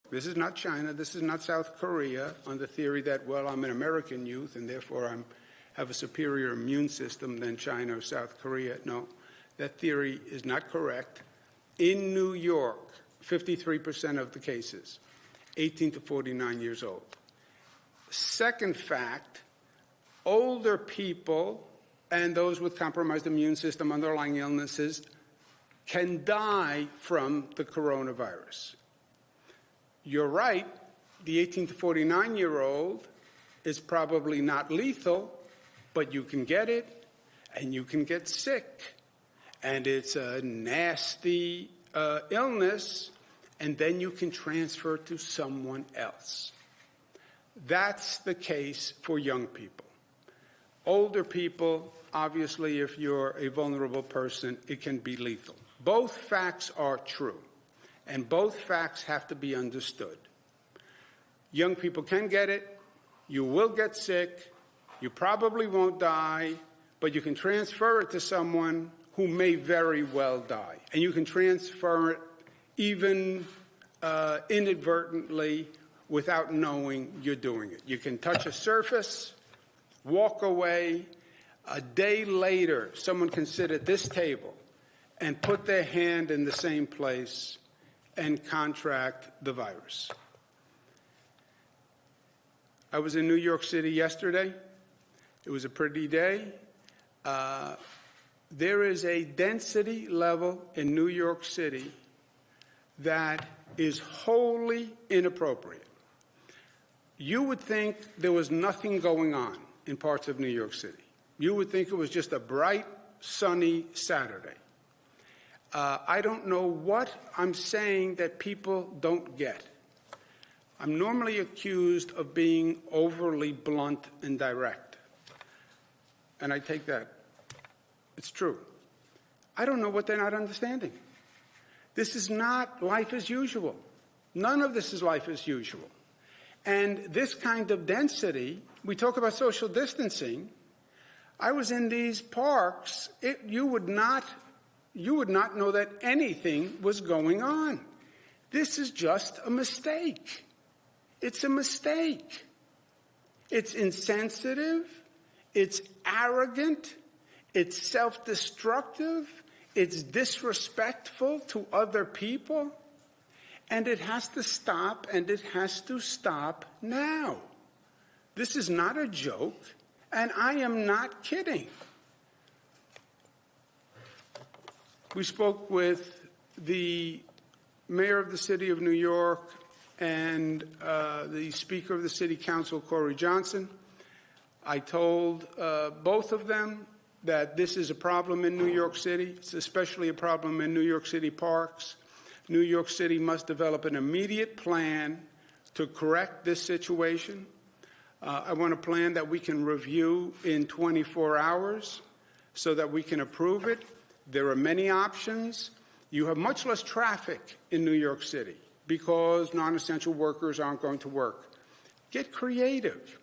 This is not China. This is not South Korea on the theory that, well, I'm an American youth and therefore I have a superior immune system than China or South Korea. No, that theory is not correct. In New York, 53% of the cases, 18 to 49 years old. Second fact, older people and those with compromised immune system, underlying illnesses, can die from the coronavirus. You're right, the 18 to 49-year-old is probably not lethal, but you can get it and you can get sick. And it's a nasty illness, and then you can transfer to someone else. That's the case for young people. Older people, obviously, if you're a vulnerable person, it can be lethal. Both facts are true, and both facts have to be understood. Young people can get it. You will get sick. You probably won't die, but you can transfer it to someone who may very well die. And you can transfer it even inadvertently without knowing you're doing it. You can touch a surface, walk away. A day later, someone can sit at this table and put their hand in the same place and contract the virus. I was in New York City yesterday. It was a pretty day. There is a density level in New York City that is wholly inappropriate. You would think there was nothing going on in parts of New York City. You would think it was just a bright, sunny Saturday. I don't know what I'm saying that people don't get. I'm normally accused of being overly blunt and direct. And I take that. It's true. I don't know what they're not understanding. This is not life as usual. None of this is life as usual. And this kind of density, we talk about social distancing. I was in these parks. You would not know that anything was going on. This is just a mistake. It's a mistake. It's insensitive. It's arrogant. It's self-destructive. It's disrespectful to other people. And it has to stop, and it has to stop now. This is not a joke, and I am not kidding. We spoke with the mayor of the city of New York and the speaker of the city council, Corey Johnson. I told both of them that this is a problem in New York City. It's especially a problem in New York City parks. New York City must develop an immediate plan to correct this situation. I want a plan that we can review in 24 hours so that we can approve it. There are many options. You have much less traffic in New York City because non-essential workers aren't going to work. Get creative.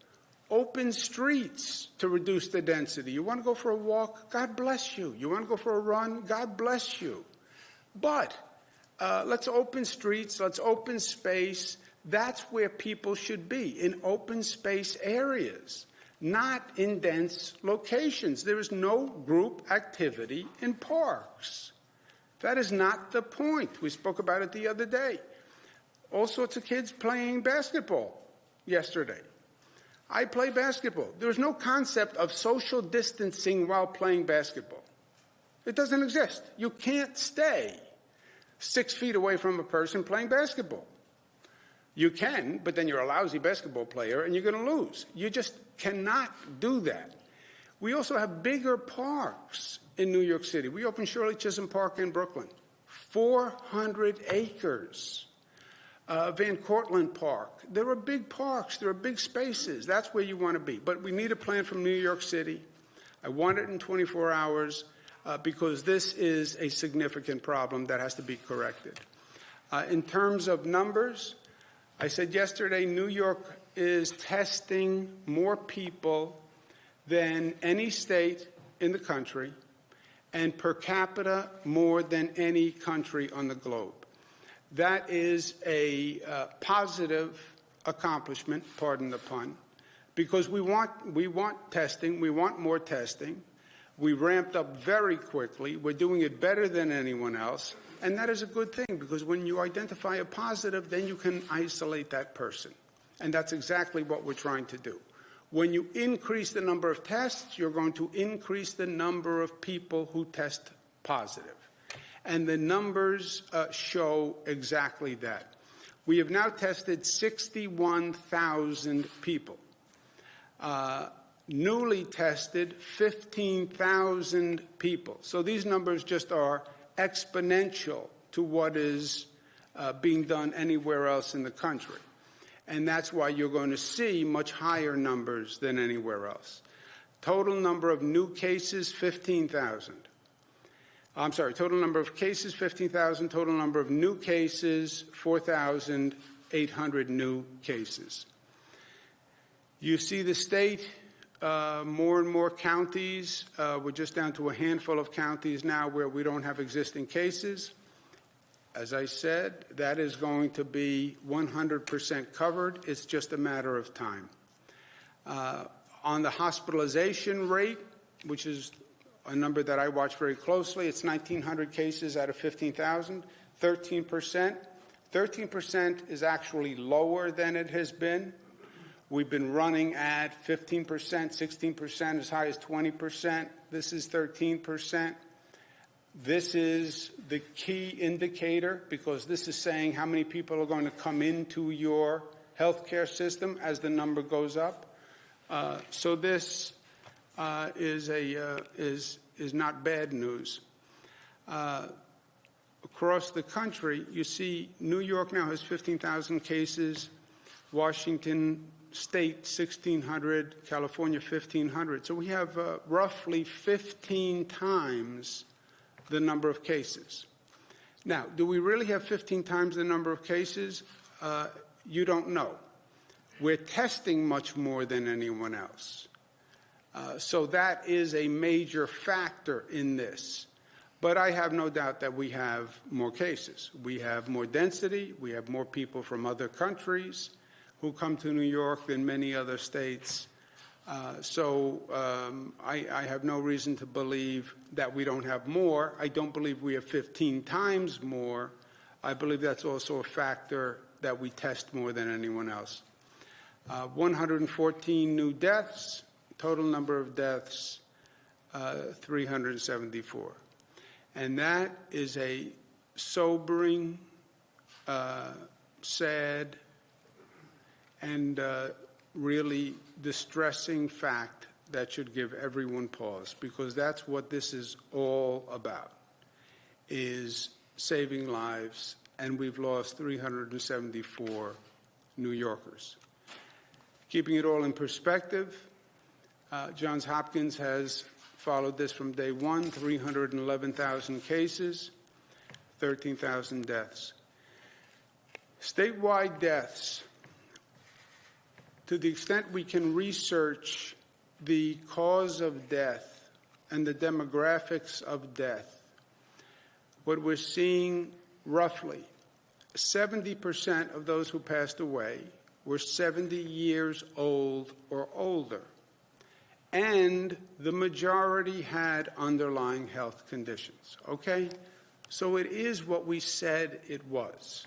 Open streets to reduce the density. You want to go for a walk? God bless you. You want to go for a run? God bless you. But let's open streets. Let's open space. That's where people should be, in open space areas, not in dense locations. There is no group activity in parks. That is not the point. We spoke about it the other day. All sorts of kids playing basketball yesterday. I play basketball. There's no concept of social distancing while playing basketball. It doesn't exist. You can't stay 6 feet away from a person playing basketball. You can, but then you're a lousy basketball player and you're going to lose. You just cannot do that. We also have bigger parks in New York City. We opened Shirley Chisholm Park in Brooklyn, 400 acres. Van Cortlandt Park. There are big parks. There are big spaces. That's where you want to be. But we need a plan from New York City. I want it in 24 hours because this is a significant problem that has to be corrected. In terms of numbers, I said yesterday New York is testing more people than any state in the country and per capita more than any country on the globe. That is a positive accomplishment, pardon the pun, because we want testing, we want more testing. We ramped up very quickly. We're doing it better than anyone else. And that is a good thing, because when you identify a positive, then you can isolate that person. And that's exactly what we're trying to do. When you increase the number of tests, you're going to increase the number of people who test positive. And the numbers show exactly that. We have now tested 61,000 people. Newly tested 15,000 people. So these numbers just are exponential to what is being done anywhere else in the country. And that's why you're going to see much higher numbers than anywhere else. Total number of new cases, 15,000. I'm sorry, total number of cases, 15,000. Total number of new cases, 4,800 new cases. You see the state, more and more counties. We're just down to a handful of counties now where we don't have existing cases. As I said, that is going to be 100% covered. It's just a matter of time. On the hospitalization rate, which is a number that I watch very closely, it's 1,900 cases out of 15,000, 13%. 13% is actually lower than it has been. We've been running at 15%, 16%, as high as 20%. This is 13%. This is the key indicator, because this is saying how many people are going to come into your healthcare system as the number goes up. So this is not bad news. Across the country, you see New York now has 15,000 cases, Washington State 1,600, California 1,500. So we have roughly 15 times the number of cases. Now, do we really have 15 times the number of cases? You don't know. We're testing much more than anyone else. So that is a major factor in this. But I have no doubt that we have more cases. We have more density. We have more people from other countries who come to New York than many other states. So I have no reason to believe that we don't have more. I don't believe we have 15 times more. I believe that's also a factor that we test more than anyone else. 114 new deaths, total number of deaths, 374. And that is a sobering, sad, and really distressing fact that should give everyone pause, because that's what this is all about, is saving lives, and we've lost 374 New Yorkers. Keeping it all in perspective, Johns Hopkins has followed this from day one, 311,000 cases, 13,000 deaths. Statewide deaths, to the extent we can research the cause of death and the demographics of death, what we're seeing roughly, 70% of those who passed away were 70 years old or older, and the majority had underlying health conditions, okay? So it is what we said it was.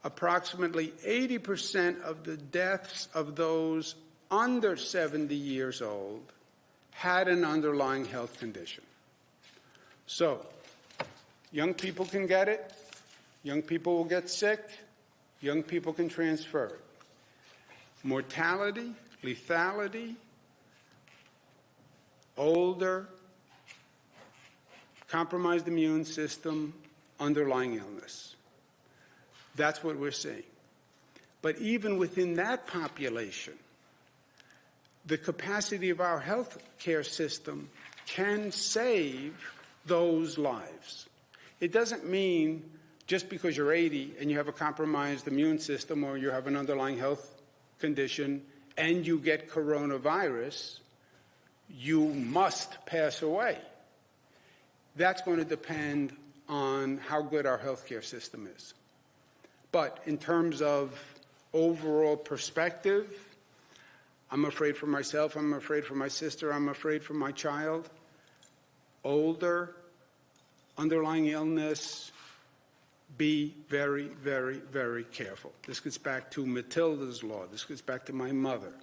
Approximately 80% of the deaths of those under 70 years old had an underlying health condition. So, young people can get it, young people will get sick, young people can transfer it. Mortality, lethality, older, compromised immune system, underlying illness. That's what we're seeing. But even within that population, the capacity of our health care system can save those lives. It doesn't mean just because you're 80 and you have a compromised immune system or you have an underlying health condition and you get coronavirus, you must pass away. That's going to depend on how good our health care system is. But in terms of overall perspective, I'm afraid for myself, I'm afraid for my sister, I'm afraid for my child. Older, underlying illness, be very, very, very careful. This gets back to Matilda's law. This gets back to my mother.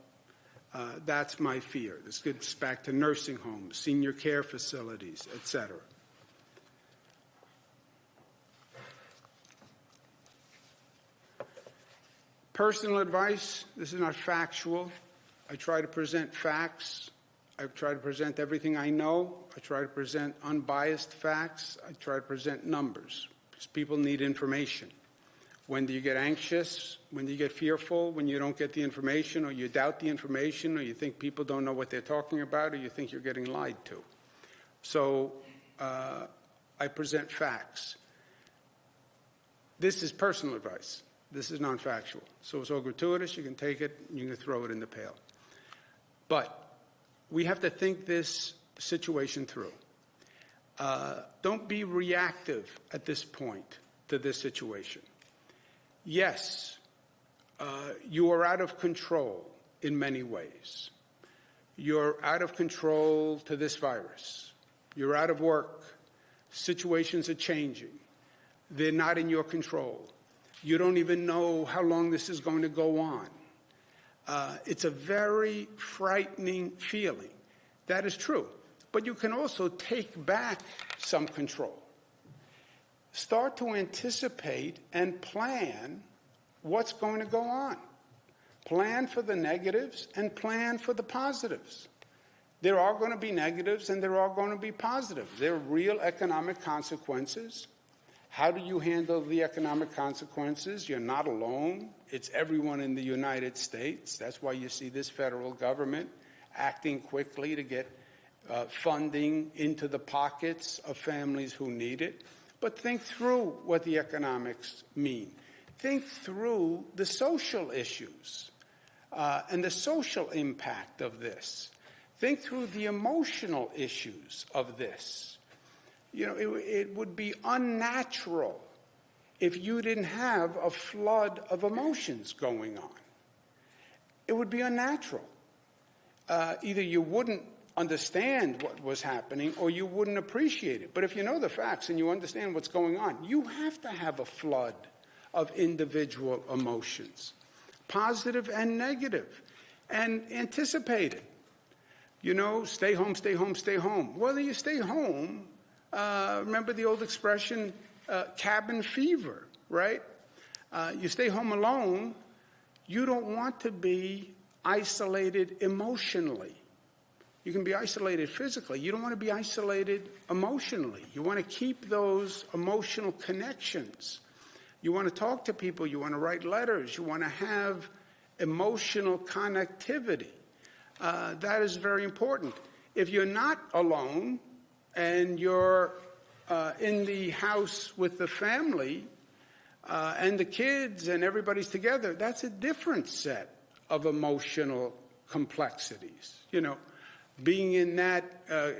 That's my fear. This gets back to nursing homes, senior care facilities, etc. Personal advice, this is not factual. I try to present facts. I try to present everything I know. I try to present unbiased facts. I try to present numbers because people need information. When do you get anxious? When do you get fearful? When you don't get the information, or you doubt the information, or you think people don't know what they're talking about, or you think you're getting lied to. So I present facts. This is personal advice. This is non-factual. So it's all gratuitous. You can take it, and you can throw it in the pail. But we have to think this situation through. Don't be reactive at this point to this situation. Yes, you are out of control in many ways. You're out of control to this virus. You're out of work. Situations are changing. They're not in your control. You don't even know how long this is going to go on. It's a very frightening feeling. That is true. But you can also take back some control. Start to anticipate and plan what's going to go on. Plan for the negatives and plan for the positives. There are going to be negatives and there are going to be positives. There are real economic consequences. How do you handle the economic consequences? You're not alone. It's everyone in the United States. That's why you see this federal government acting quickly to get funding into the pockets of families who need it. But think through what the economics mean. Think through the social issues and the social impact of this. Think through the emotional issues of this. You know, it would be unnatural if you didn't have a flood of emotions going on. It would be unnatural. Either you wouldn't understand what was happening or you wouldn't appreciate it. But if you know the facts and you understand what's going on, you have to have a flood of individual emotions, positive and negative, and anticipate it. You know, stay home, stay home, stay home. Whether you stay home, remember the old expression, cabin fever, right? You stay home alone, you don't want to be isolated emotionally. You can be isolated physically. You don't want to be isolated emotionally. You want to keep those emotional connections. You want to talk to people. You want to write letters. You want to have emotional connectivity. That is very important. If you're not alone and you're in the house with the family and the kids and everybody's together, that's a different set of emotional complexities. You know, being in that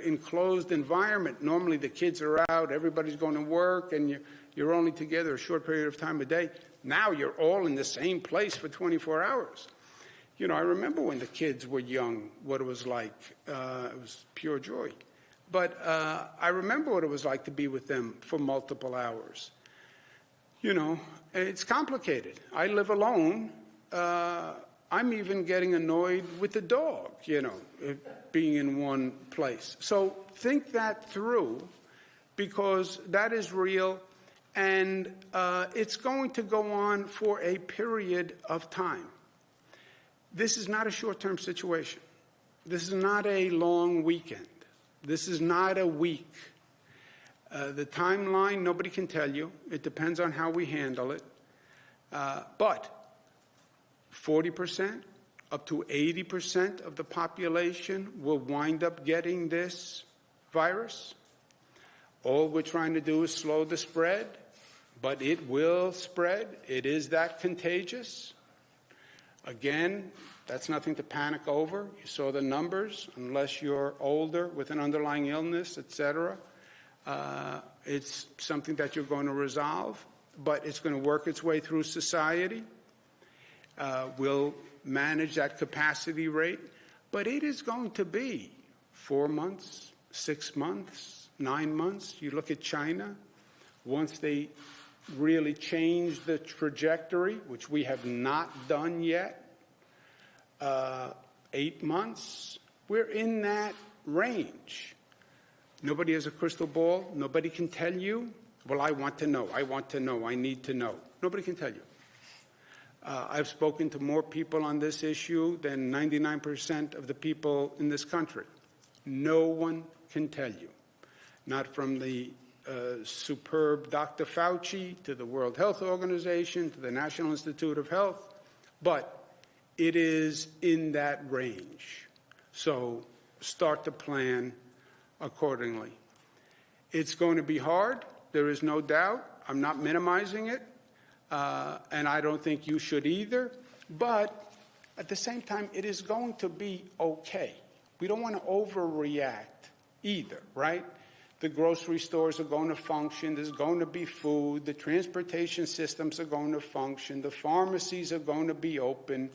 enclosed environment, normally the kids are out, everybody's going to work, and you're only together a short period of time a day. Now you're all in the same place for 24 hours. You know, I remember when the kids were young, what it was like. It was pure joy. But I remember what it was like to be with them for multiple hours. You know, it's complicated. I live alone. I'm even getting annoyed with the dog, you know, being in one place. So think that through, because that is real, and it's going to go on for a period of time. This is not a short-term situation. This is not a long weekend. This is not a week. The timeline, nobody can tell you. It depends on how we handle it. But 40%, up to 80% of the population will wind up getting this virus. All we're trying to do is slow the spread, but it will spread. It is that contagious. Again, that's nothing to panic over. You saw the numbers. Unless you're older with an underlying illness, etc., it's something that you're going to resolve. but it's going to work its way through society. We'll manage that capacity rate, but it is going to be 4 months, 6 months, 9 months. You look at China, once they really change the trajectory, which we have not done yet, 8 months, we're in that range. Nobody has a crystal ball. Nobody can tell you, well, I want to know, I need to know. Nobody can tell you. I've spoken to more people on this issue than 99% of the people in this country. No one can tell you. Not from the superb Dr. Fauci to the World Health Organization to the National Institute of Health, but it is in that range. So start to plan accordingly. It's going to be hard. There is no doubt. I'm not minimizing it. And I don't think you should either. But at the same time, it is going to be okay. We don't want to overreact either, right? The grocery stores are going to function. There's going to be food. The transportation systems are going to function. The pharmacies are going to be open.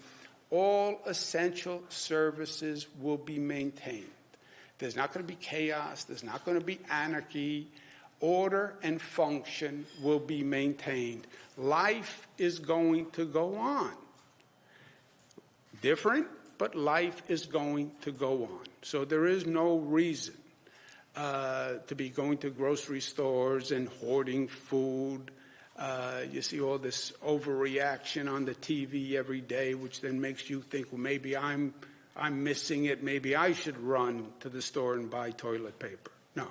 All essential services will be maintained. There's not going to be chaos. There's not going to be anarchy. Order and function will be maintained. Life is going to go on. Different, but life is going to go on. So there is no reason to be going to grocery stores and hoarding food. You see all this overreaction on the TV every day, which then makes you think, well, maybe I'm missing it. Maybe I should run to the store and buy toilet paper. No.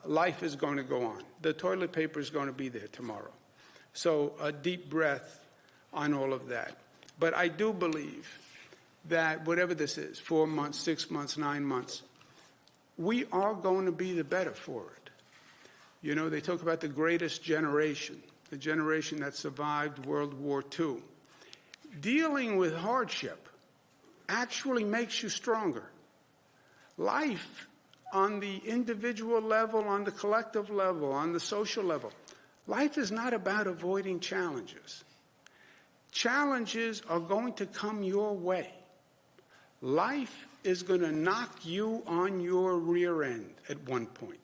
Life is going to go on. The toilet paper is going to be there tomorrow. So a deep breath on all of that. But I do believe that whatever this is, 4 months, 6 months, 9 months, we are going to be the better for it. You know, they talk about the greatest generation, the generation that survived World War II. Dealing with hardship actually makes you stronger. Life on the individual level, on the collective level, on the social level, life is not about avoiding challenges. Challenges are going to come your way. Life is going to knock you on your rear end at one point.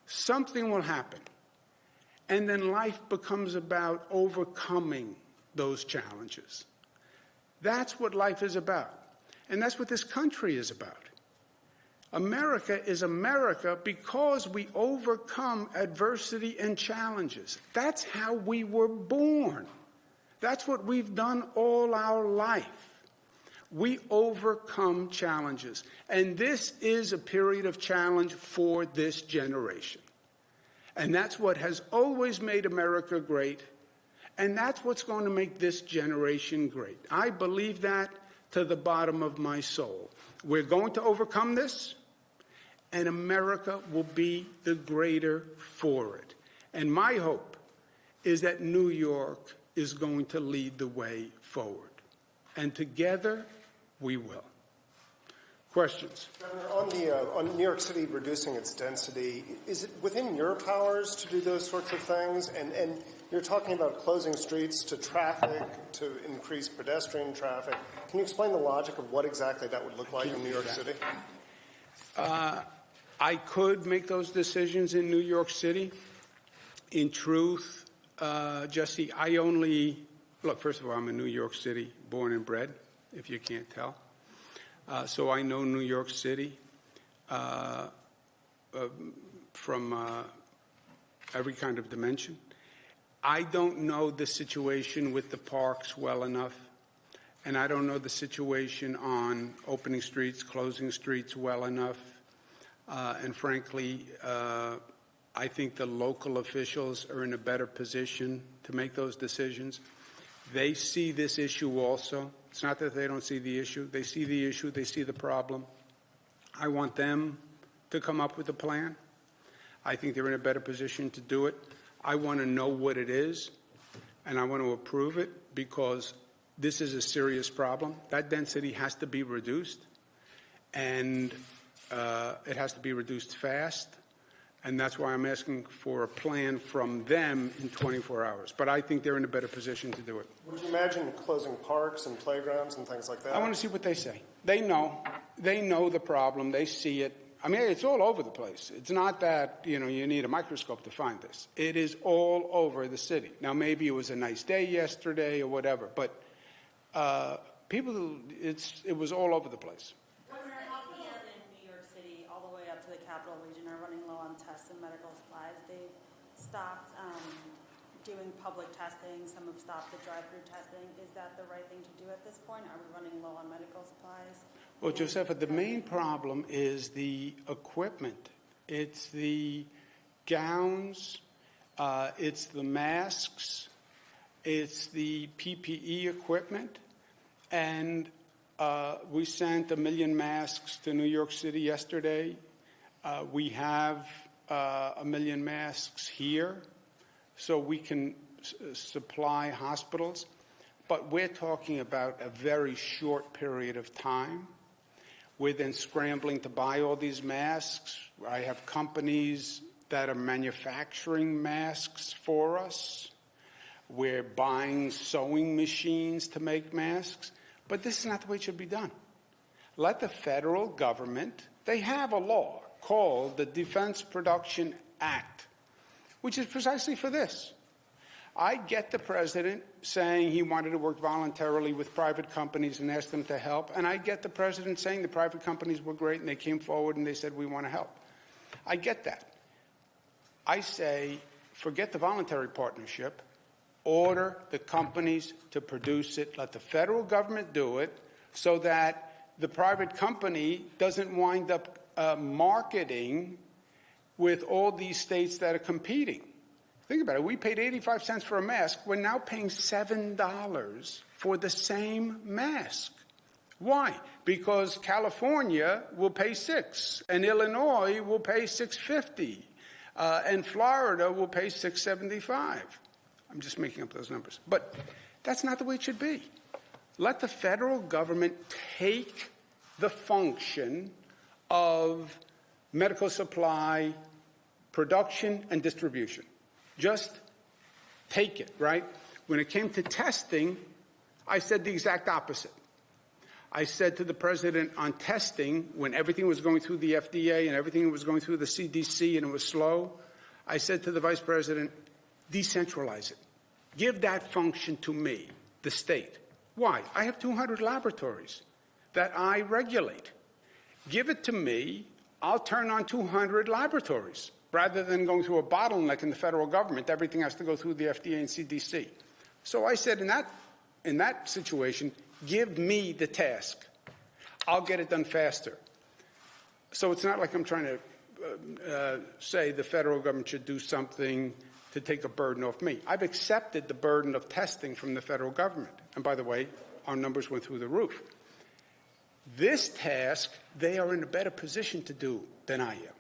Something will happen. And then life becomes about overcoming those challenges. That's what life is about. And that's what this country is about. America is America because we overcome adversity and challenges. That's how we were born. That's what we've done all our life. We overcome challenges. And this is a period of challenge for this generation. And that's what has always made America great. And that's what's going to make this generation great. I believe that to the bottom of my soul. We're going to overcome this, and America will be the greater for it. And my hope is that New York is going to lead the way forward. And together, we will. Questions? Governor, on New York City reducing its density, is it within your powers to do those sorts of things? And you're talking about closing streets to traffic, to increase pedestrian traffic. Can you explain the logic of what exactly that would look like in New York City? I could make those decisions in New York City. In truth, Jesse, look, first of all, I'm in New York City, born and bred, if you can't tell. So I know New York City from every kind of dimension. I don't know the situation with the parks well enough, and I don't know the situation on opening streets, closing streets well enough. And frankly, I think the local officials are in a better position to make those decisions. They see this issue also. It's not that they don't see the issue. They see the issue. They see the problem. I want them to come up with a plan. I think they're in a better position to do it. I want to know what it is, and I want to approve it because this is a serious problem. That density has to be reduced, and it has to be reduced fast. And that's why I'm asking for a plan from them in 24 hours. But I think they're in a better position to do it. Would you imagine closing parks and playgrounds and things like that? I want to see what they say. They know. They know the problem. They see it. I mean, it's all over the place. It's not that, you need a microscope to find this. It is all over the city. Now, maybe it was a nice day yesterday or whatever, but it was all over the place. Governor, hospitals in New York City, all the way up to the capital region, are running low on tests and medical supplies. They've stopped doing public testing. Some have stopped the drive-through testing. Is that the right thing to do at this point? Are we running low on medical supplies? Well, Josepha, the main problem is the equipment. It's the gowns, it's the masks, it's the PPE equipment, and we sent 1 million masks to New York City yesterday. We have 1 million masks here, so we can supply hospitals, but we're talking about a very short period of time. We're then scrambling to buy all these masks. I have companies that are manufacturing masks for us. We're buying sewing machines to make masks. But this is not the way it should be done. Let the federal government, they have a law called the Defense Production Act, which is precisely for this. I get the president saying he wanted to work voluntarily with private companies and ask them to help. And I get the president saying the private companies were great and they came forward and they said, we want to help. I get that. I say, forget the voluntary partnership. Order the companies to produce it. Let the federal government do it so that the private company doesn't wind up marketing with all these states that are competing. Think about it. We paid 85 cents for a mask. We're now paying $7 for the same mask. Why? Because California will pay $6, and Illinois will pay $6.50, and Florida will pay $6.75. I'm just making up those numbers. But that's not the way it should be. Let the federal government take the function of medical supply production and distribution. Just take it, right? When it came to testing, I said the exact opposite. I said to the president on testing, when everything was going through the FDA and everything was going through the CDC and it was slow, I said to the vice president, decentralize it. Give that function to me, the state. Why? I have 200 laboratories that I regulate. Give it to me. I'll turn on 200 laboratories. Rather than going through a bottleneck in the federal government, everything has to go through the FDA and CDC. So I said in that situation, give me the task. I'll get it done faster. So it's not like I'm trying to say the federal government should do something to take a burden off me. I've accepted the burden of testing from the federal government. And by the way, our numbers went through the roof. This task, they are in a better position to do than I am.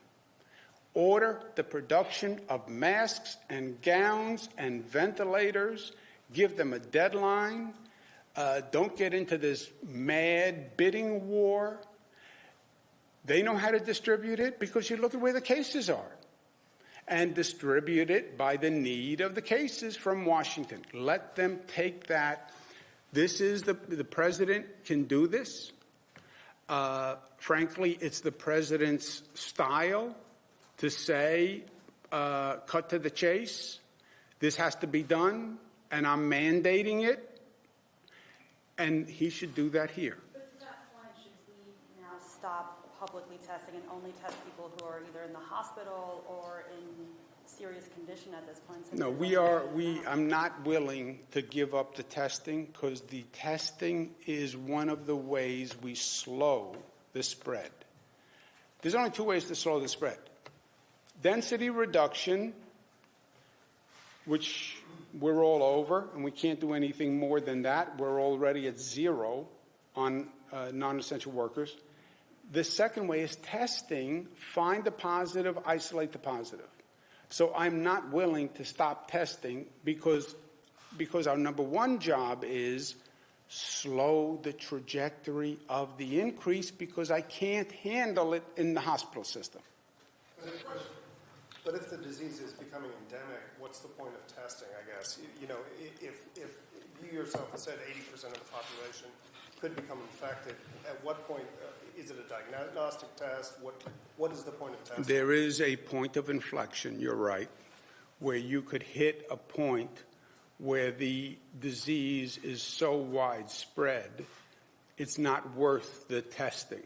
Order the production of masks and gowns and ventilators. Give them a deadline. Don't get into this mad bidding war. They know how to distribute it because you look at where the cases are. And distribute it by the need of the cases from Washington. Let them take that. This is the president can do this. Frankly, it's the president's style to say, cut to the chase, this has to be done, and I'm mandating it, and he should do that here. But to that point, should we now stop publicly testing and only test people who are either in the hospital or in serious condition at this point? No, I'm not willing to give up the testing because the testing is one of the ways we slow the spread. There's only 2 ways to slow the spread. Density reduction, which we're all over, and we can't do anything more than that. We're already at 0 on non-essential workers. The second way is testing, find the positive, isolate the positive. So I'm not willing to stop testing because our number one job is slow the trajectory of the increase because I can't handle it in the hospital system. But if the disease is becoming endemic, what's the point of testing, I guess? You know, if you yourself have said 80% of the population could become infected, at what point, is it a diagnostic test? What is the point of testing? There is a point of inflection, you're right, where you could hit a point where the disease is so widespread, it's not worth the testing.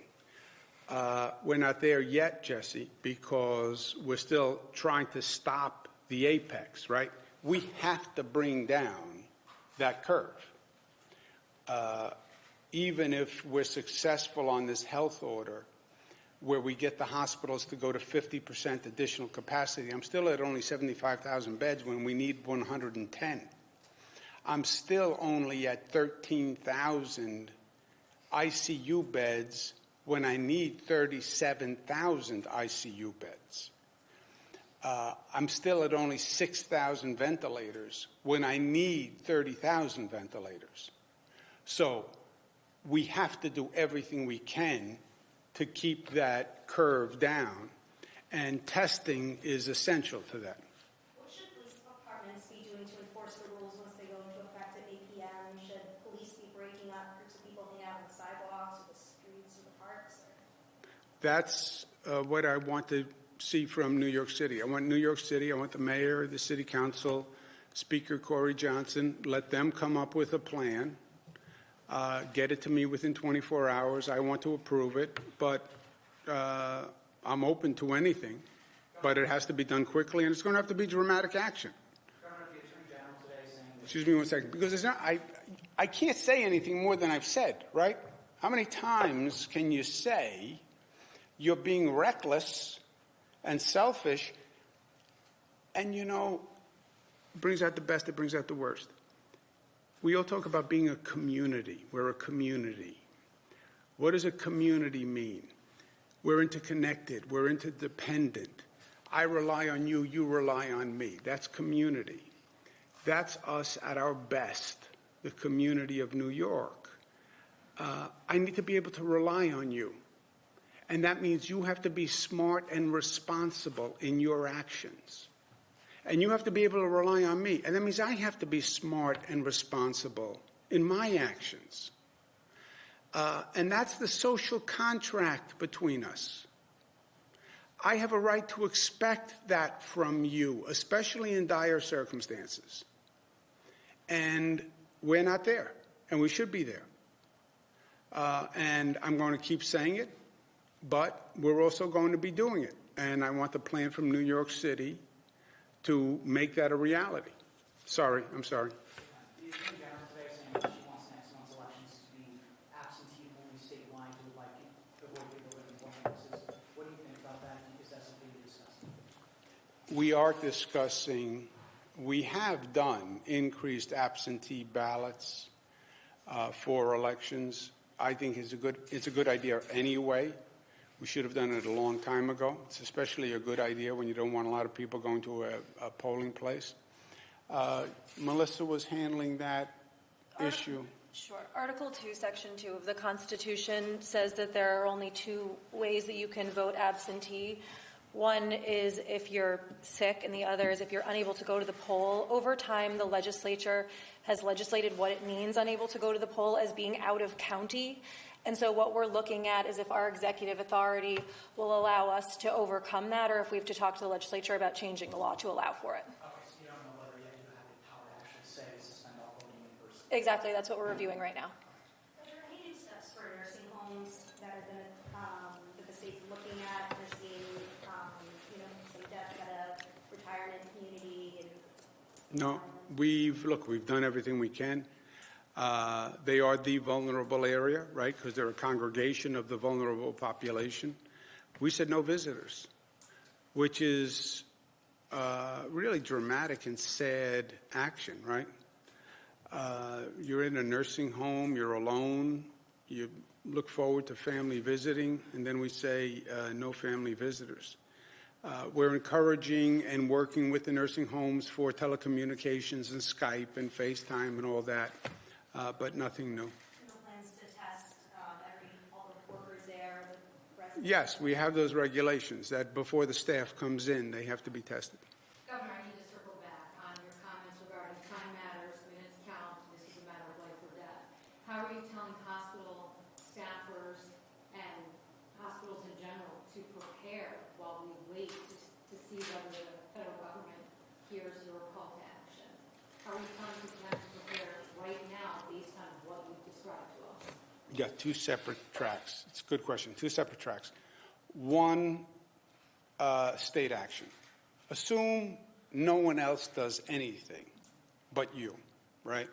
We're not there yet, Jesse, because we're still trying to stop the apex, right? We have to bring down that curve. Even if we're successful on this health order, where we get the hospitals to go to 50% additional capacity, I'm still at only 75,000 beds when we need 110. I'm still only at 13,000 ICU beds when I need 37,000 ICU beds. I'm still at only 6,000 ventilators when I need 30,000 ventilators. So we have to do everything we can to keep that curve down, and testing is essential to that. What should police departments be doing to enforce the rules once they go into effect at 8 p.m.? Should police be breaking up groups of people hanging out on the sidewalks or the streets or the parks? That's what I want to see from New York City. I want New York City, I want the mayor, the city council, Speaker Corey Johnson, let them come up with a plan. Get it to me within 24 hours. I want to approve it, but I'm open to anything. But it has to be done quickly, and it's going to have to be dramatic action. Excuse me one second, because it's not. I can't say anything more than I've said, right? How many times can you say you're being reckless and selfish, and brings out the best, it brings out the worst. We all talk about being a community. We're a community. What does a community mean? We're interconnected. We're interdependent. I rely on you. You rely on me. That's community. That's us at our best, the community of New York. I need to be able to rely on you. And that means you have to be smart and responsible in your actions. And you have to be able to rely on me. And that means I have to be smart and responsible in my actions. And that's the social contract between us. I have a right to expect that from you, especially in dire circumstances. And we're not there, and we should be there. And I'm going to keep saying it, but we're also going to be doing it. And I want the plan from New York City to make that a reality. Sorry, I'm sorry. The Attorney General today saying that she wants next month's elections to be absentee-only statewide to avoid people living in places. What do you think about that? Is that something you're discussing? We are discussing. We have done increased absentee ballots for elections. I think it's a good idea anyway. We should have done it a long time ago. It's especially a good idea when you don't want a lot of people going to a polling place. Melissa was handling that issue. Sure. Article 2, Section 2 of the Constitution says that there are only two ways that you can vote absentee. One is if you're sick, and the other is if you're unable to go to the poll. Over time, the legislature has legislated what it means unable to go to the poll as being out of county. And so what we're looking at is if our executive authority will allow us to overcome that, or if we have to talk to the legislature about changing the law to allow for it. Okay, so you don't know whether yet you have the power to actually say suspend all voting in person. Exactly, that's what we're reviewing right now. Are there any steps for nursing homes that are going to, that the state's looking at? We're seeing, some deaths at a retirement community. No, we've done everything we can. They are the vulnerable area, right, because they're a congregation of the vulnerable population. We said no visitors, which is really dramatic and sad action, right? You're in a nursing home, you're alone, you look forward to family visiting, and then we say no family visitors. We're encouraging and working with the nursing homes for telecommunications and Skype and FaceTime and all that. But nothing new. No plans to test all the workers there, the Yes, we have those regulations that before the staff comes in, they have to be tested. Governor, I need to circle back on your comments regarding time matters, minutes count, this is a matter of life or death. How are you telling hospital staffers and hospitals in general to prepare while we wait to see whether the federal government hears your call to action? How are you telling them to prepare right now based on what you've described to us? You got two separate tracks. It's a good question. Two separate tracks. One, state action. Assume no one else does anything but you, right?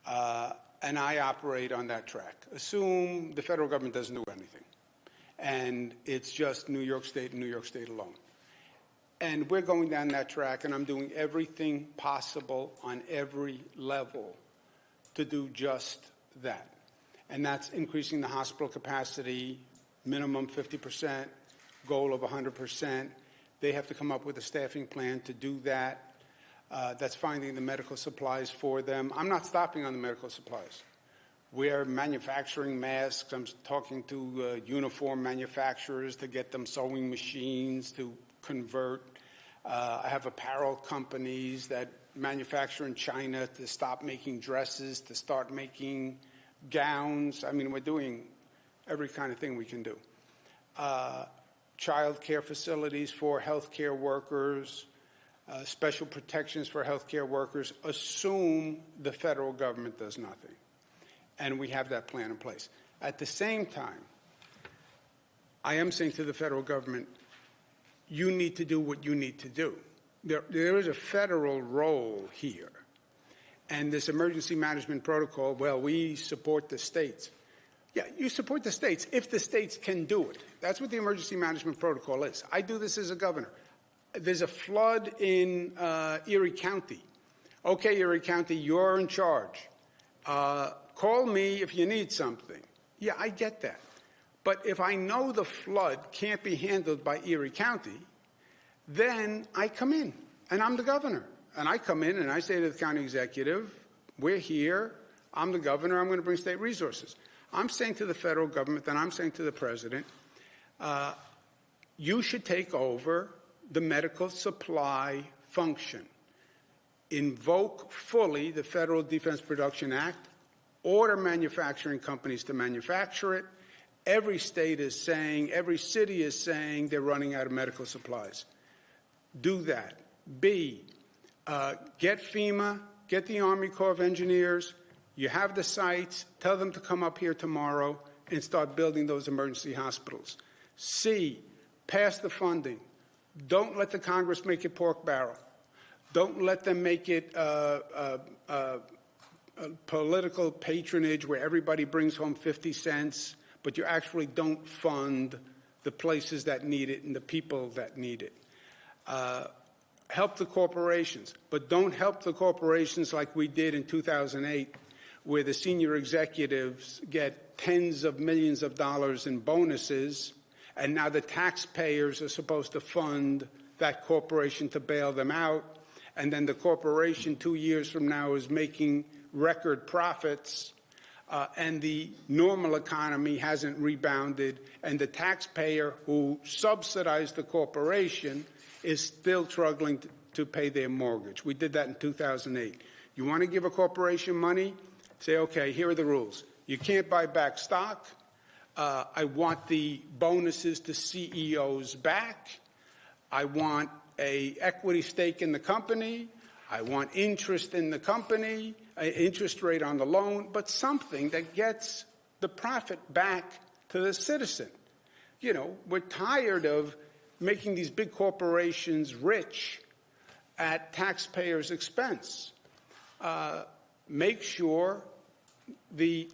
And I operate on that track. Assume the federal government doesn't do anything, and it's just New York State and New York State alone. And we're going down that track, and I'm doing everything possible on every level to do just that. And that's increasing the hospital capacity, minimum 50%, goal of 100%. They have to come up with a staffing plan to do that. That's finding the medical supplies for them. I'm not stopping on the medical supplies. We're manufacturing masks. I'm talking to uniform manufacturers to get them sewing machines to convert. I have apparel companies that manufacture in China to stop making dresses, to start making gowns. I mean, we're doing every kind of thing we can do. Child care facilities for healthcare workers, special protections for healthcare workers. Assume the federal government does nothing. And we have that plan in place. At the same time, I am saying to the federal government, you need to do what you need to do. There is a federal role here. And this emergency management protocol, well, we support the states. Yeah, you support the states if the states can do it. That's what the emergency management protocol is. I do this as a governor. There's a flood in Erie County. Okay, Erie County, you're in charge. Call me if you need something. Yeah, I get that. But if I know the flood can't be handled by Erie County, then I come in, and I'm the governor. And I come in and I say to the county executive, we're here, I'm the governor, I'm going to bring state resources. I'm saying to the federal government, and I'm saying to the president, you should take over the medical supply function. Invoke fully the Federal Defense Production Act, order manufacturing companies to manufacture it. Every state is saying, every city is saying they're running out of medical supplies. Do that. B, get FEMA, get the Army Corps of Engineers. You have the sites. Tell them to come up here tomorrow and start building those emergency hospitals. C, pass the funding. Don't let the Congress make it pork barrel. Don't let them make it political patronage where everybody brings home 50 cents, but you actually don't fund the places that need it and the people that need it. Help the corporations, but don't help the corporations like we did in 2008, where the senior executives get tens of millions of dollars in bonuses, and now the taxpayers are supposed to fund that corporation to bail them out, and then the corporation 2 years from now is making record profits, and the normal economy hasn't rebounded, and the taxpayer who subsidized the corporation is still struggling to pay their mortgage. We did that in 2008. You want to give a corporation money? Say, okay, here are the rules. You can't buy back stock. I want the bonuses to CEOs back. I want an equity stake in the company. I want interest in the company, interest rate on the loan, but something that gets the profit back to the citizen. You know, we're tired of making these big corporations rich at taxpayers' expense. Make sure the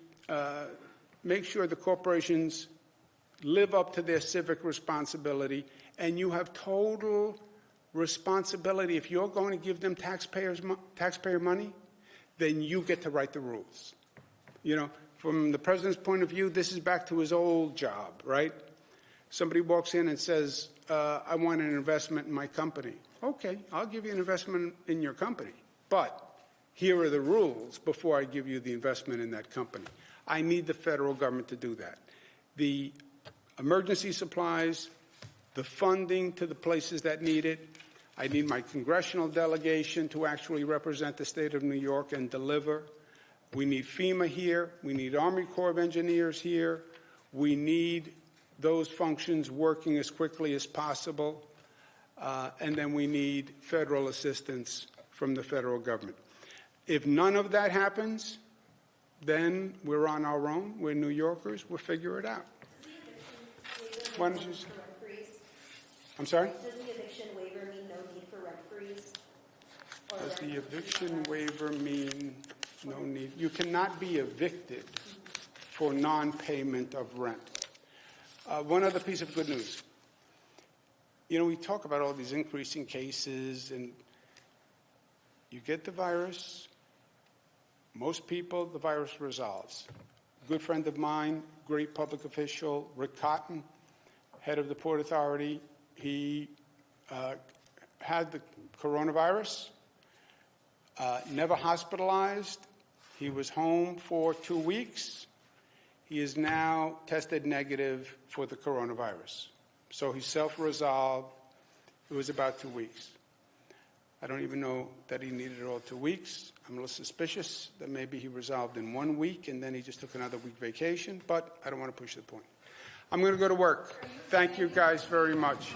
corporations live up to their civic responsibility, and you have total responsibility. If you're going to give them taxpayer money, then you get to write the rules. You know, from the president's point of view, this is back to his old job, right? Somebody walks in and says, I want an investment in my company. Okay, I'll give you an investment in your company, but here are the rules before I give you the investment in that company. I need the federal government to do that. The emergency supplies, the funding to the places that need it. I need my congressional delegation to actually represent the state of New York and deliver. We need FEMA here. We need Army Corps of Engineers here. We need those functions working as quickly as possible. And then we need federal assistance from the federal government. If none of that happens, then we're on our own. We're New Yorkers. We'll figure it out. Why don't you? I'm sorry? Does the eviction waiver mean no need for rent freeze? Or Does the rent eviction waiver mean no need? You cannot be evicted for non-payment of rent. One other piece of good news. You know, we talk about all these increasing cases, and you get the virus. Most people, the virus resolves. A good friend of mine, great public official, Rick Cotton, head of the Port Authority, he had the coronavirus, never hospitalized. He was home for 2 weeks. He is now tested negative for the coronavirus. So he self-resolved. It was about 2 weeks. I don't even know that he needed it all 2 weeks. I'm a little suspicious that maybe he resolved in 1 week and then he just took another week vacation, but I don't want to push the point. I'm going to go to work. Thank you guys very much.